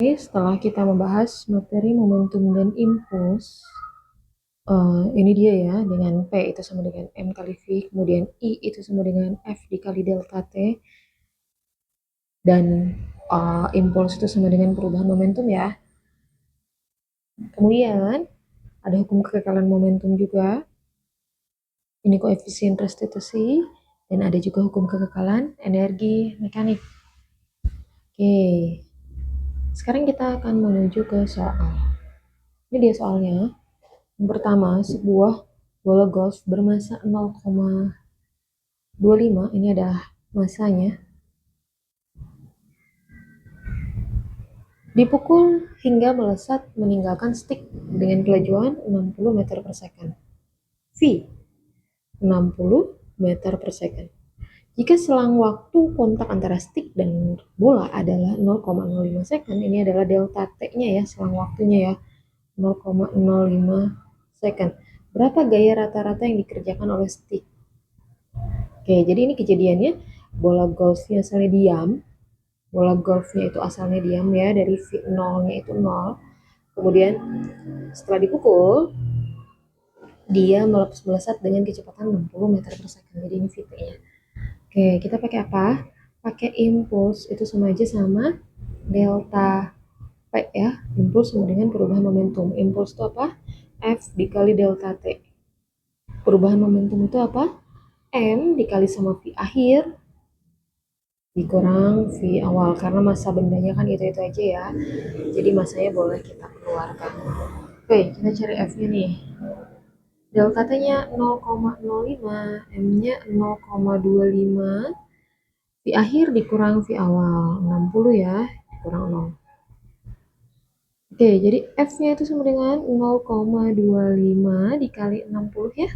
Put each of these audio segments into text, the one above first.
Setelah kita membahas materi momentum dan impuls, ini dia ya, dengan P itu sama dengan M kali V, kemudian I itu sama dengan F dikali delta T, dan impuls itu sama dengan perubahan momentum ya. Kemudian ada hukum kekekalan momentum juga, ini koefisien restitusi, dan ada juga hukum kekekalan energi mekanik. Oke, sekarang kita akan menuju ke soal. Ini dia soalnya. Yang pertama, sebuah bola golf bermasa 0,25, ini ada masanya, dipukul hingga melesat meninggalkan stick dengan kelajuan 60 meter per second. V, 60 meter per second. Jika selang waktu kontak antara stick dan bola adalah 0,05 second, ini adalah delta T-nya ya, selang waktunya ya, 0,05 second. Berapa gaya rata-rata yang dikerjakan oleh stick? Oke, jadi ini kejadiannya bola golfnya asalnya diam. Bola golfnya itu asalnya diam ya, dari nolnya itu 0. Kemudian setelah dipukul, dia melesat dengan kecepatan 60 meter per second. Jadi ini VT-nya. Oke, kita pakai apa? Pakai impuls, itu sama aja sama delta P ya. Impuls sama dengan perubahan momentum. Impuls itu apa? F dikali delta T. Perubahan momentum itu apa? M dikali sama V akhir dikurang V awal, karena massa bendanya kan itu aja ya, jadi massanya boleh kita keluarkan. Oke, kita cari F nya nih. Delta T nya 0,05, M nya 0,25, V akhir dikurang V awal 60 ya, dikurang 0. Oke, jadi F nya itu sama dengan 0,25 dikali 60 ya.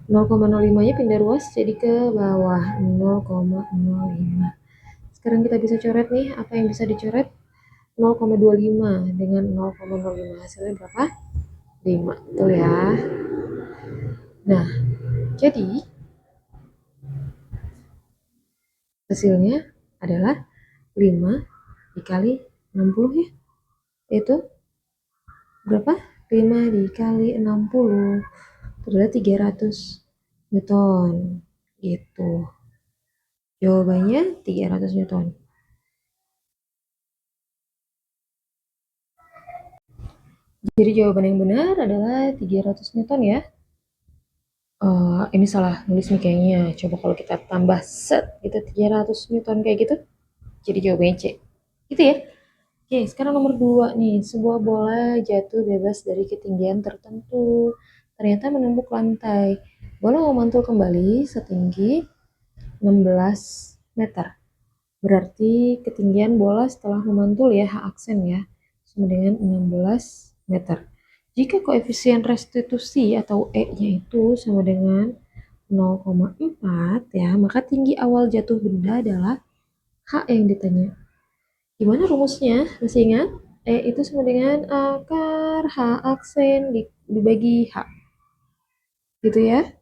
0,05 nya pindah ruas jadi ke bawah 0,05. Sekarang kita bisa coret nih, apa yang bisa dicoret? 0,25 dengan 0,05, hasilnya berapa? 5, betul ya. Nah, jadi hasilnya adalah 5 dikali 60 ya, itu berapa? 5 dikali 60, itu adalah 300 Newton gitu. Jawabannya 300 Newton. Jadi jawaban yang benar adalah 300 Newton ya. Ini salah nulis nih kayaknya. Coba kalau kita tambah set gitu 300 Newton kayak gitu. Jadi jawabannya C. Gitu ya. Oke, sekarang nomor 2 nih. Sebuah bola jatuh bebas dari ketinggian tertentu. Ternyata menembus lantai. Bola memantul kembali setinggi 16 meter. Berarti ketinggian bola setelah memantul ya, H aksen ya, sama dengan 16 meter. Jika koefisien restitusi atau E-nya itu sama dengan 0,4 ya, maka tinggi awal jatuh benda adalah H yang ditanya. Gimana rumusnya? Masih ingat? E itu sama dengan akar H aksen dibagi H. Gitu ya.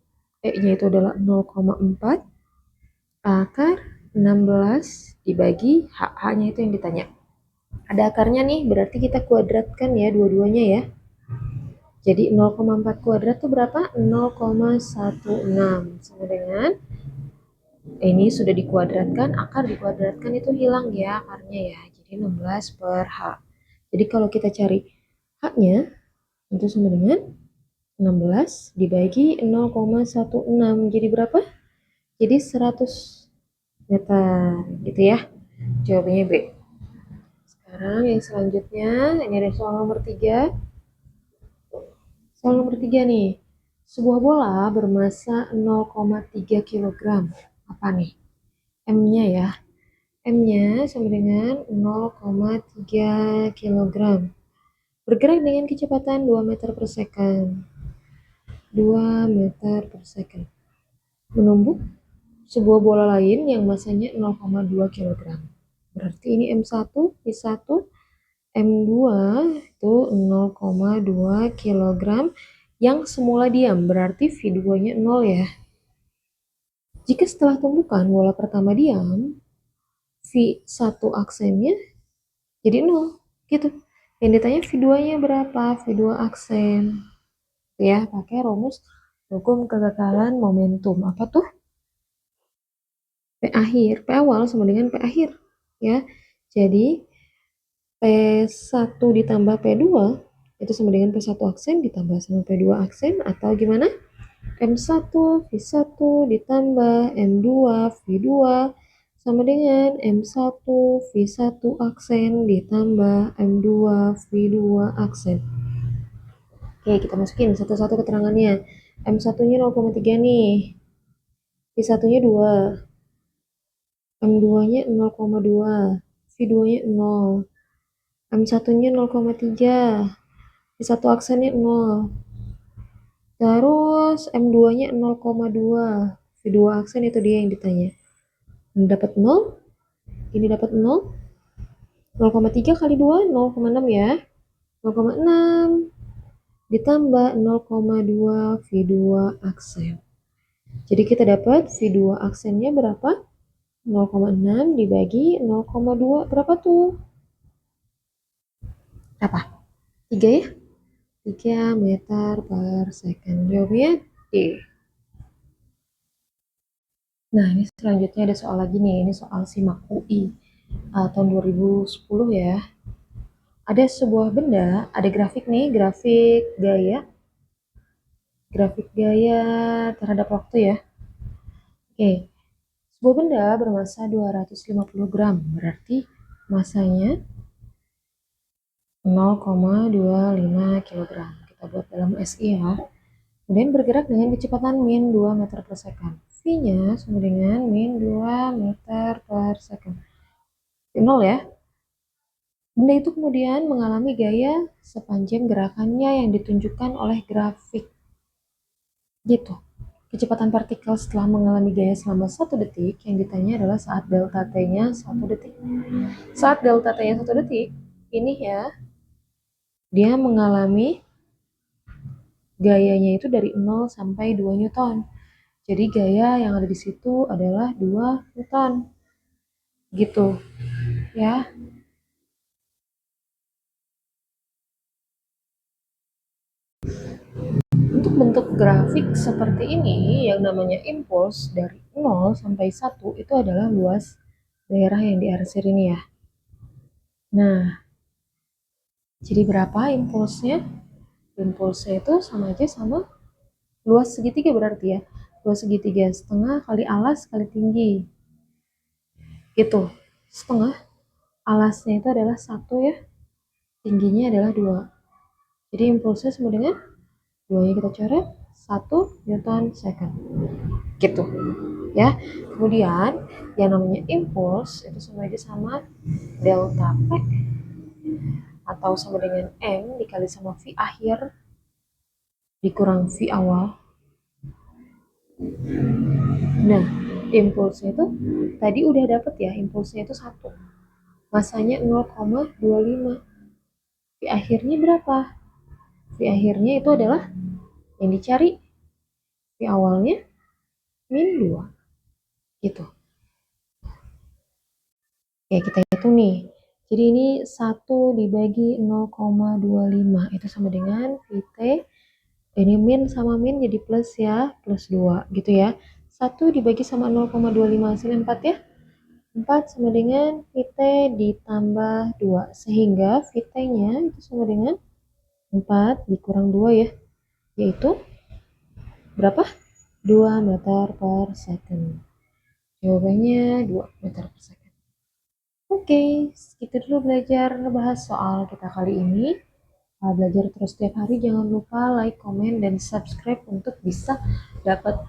E-nya itu adalah 0,4 akar 16 dibagi H. H-nya itu yang ditanya. Ada akarnya nih, berarti kita kuadratkan ya dua-duanya ya. Jadi 0,4 kuadrat itu berapa? 0,16 sama dengan ini sudah dikuadratkan, akar dikuadratkan itu hilang ya akarnya ya. Jadi 16 per H. Jadi kalau kita cari H-nya itu sama dengan 16 dibagi 0,16. Jadi berapa? Jadi 100 meter gitu ya. Jawabannya B. Sekarang yang selanjutnya, ini ada soal nomor 3. Soal nomor 3 nih. Sebuah bola bermasa 0,3 kg. Apa nih? M-nya ya. M-nya sama dengan 0,3 kg. Bergerak dengan kecepatan 2 meter per second. 2 meter per second. Menumbuk sebuah bola lain yang masanya 0,2 kg. Berarti ini M1, I1, M2 itu 0,2 kg yang semula diam, berarti V2-nya 0 ya. Jika setelah tumbukan bola pertama diam, V1 aksennya jadi 0. Gitu. Yang ditanya V2-nya berapa? V2 aksen. Ya, pakai rumus hukum kekekalan momentum. Apa tuh? P akhir, P awal sama dengan P akhir. Ya, jadi P1 ditambah P2 itu sama dengan P1 aksen ditambah sama P2 aksen, atau gimana? M1 V1 ditambah M2 V2 sama dengan M1 V1 aksen ditambah M2 V2 aksen. Oke, kita masukin satu-satu keterangannya. M1-nya 0,3 nih. V1-nya 2. M2-nya 0,2. V2-nya 0. M1-nya 0,3. V1 aksennya 0. Terus M2-nya 0,2. V2 aksen itu dia yang ditanya. Ini dapat 0. Ini dapat 0. 0,3 kali 2, 0,6 ya. 0,6 ditambah 0,2 V2 aksen. Jadi kita dapat V2 aksennya berapa? 0,6 dibagi 0,2 berapa tuh? Apa? 3 ya? 3 meter per second. Jawabnya D. Nah, ini selanjutnya ada soal lagi nih. Ini soal SIMAK UI tahun 2010 ya. Ada sebuah benda, ada grafik nih, grafik gaya terhadap waktu ya. Oke, sebuah benda bermasa 250 gram, berarti masanya 0,25 kg. Kita buat dalam SI ya. Kemudian bergerak dengan kecepatan min 2 meter per second. V-nya sama dengan min 2 meter per second. 0 ya. Benda itu kemudian mengalami gaya sepanjang gerakannya yang ditunjukkan oleh grafik. Gitu. Kecepatan partikel setelah mengalami gaya selama 1 detik, yang ditanya adalah saat delta T-nya 1 detik. Saat delta T-nya 1 detik, ini ya, dia mengalami gayanya itu dari 0 sampai 2 Newton. Jadi gaya yang ada di situ adalah 2 Newton. Gitu. Ya. Untuk bentuk grafik seperti ini yang namanya impuls dari 0 sampai 1 itu adalah luas daerah yang diarsir ini ya. Nah, jadi berapa impulsnya? Impulsnya itu sama aja sama luas segitiga berarti ya. Luas segitiga setengah kali alas kali tinggi. Gitu. Setengah. Alasnya itu adalah 1 ya. Tingginya adalah 2. Jadi impulsnya sama dengan 2-nya kita coret 1 Newton second. Gitu. Ya. Kemudian yang namanya impuls itu sama aja sama delta P atau sama dengan M dikali sama V akhir dikurang V awal. Nah, impulsnya itu tadi udah dapet ya, impulsnya itu 1. Masanya 0,25. V akhirnya berapa? V akhirnya itu adalah yang dicari V awalnya min 2. Gitu. Oke, kita hitung nih. Jadi ini 1 dibagi 0,25 itu sama dengan VT. Ini min sama min jadi plus ya, plus 2 gitu ya. 1 dibagi sama 0,25 hasilnya 4 ya. 4 sama dengan VT ditambah 2. Sehingga VT-nya itu sama dengan 4 dikurang 2 ya. Yaitu berapa? 2 meter per second. Jawabannya 2 meter per second. Oke, segitu dulu belajar ngebahas soal kita kali ini. Belajar terus setiap hari, jangan lupa like, komen, dan subscribe untuk bisa dapat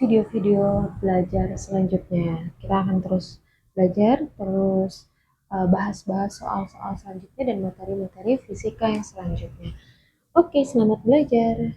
video-video belajar selanjutnya. Kita akan terus belajar, terus bahas-bahas soal-soal selanjutnya dan materi-materi fisika yang selanjutnya. Oke, selamat belajar.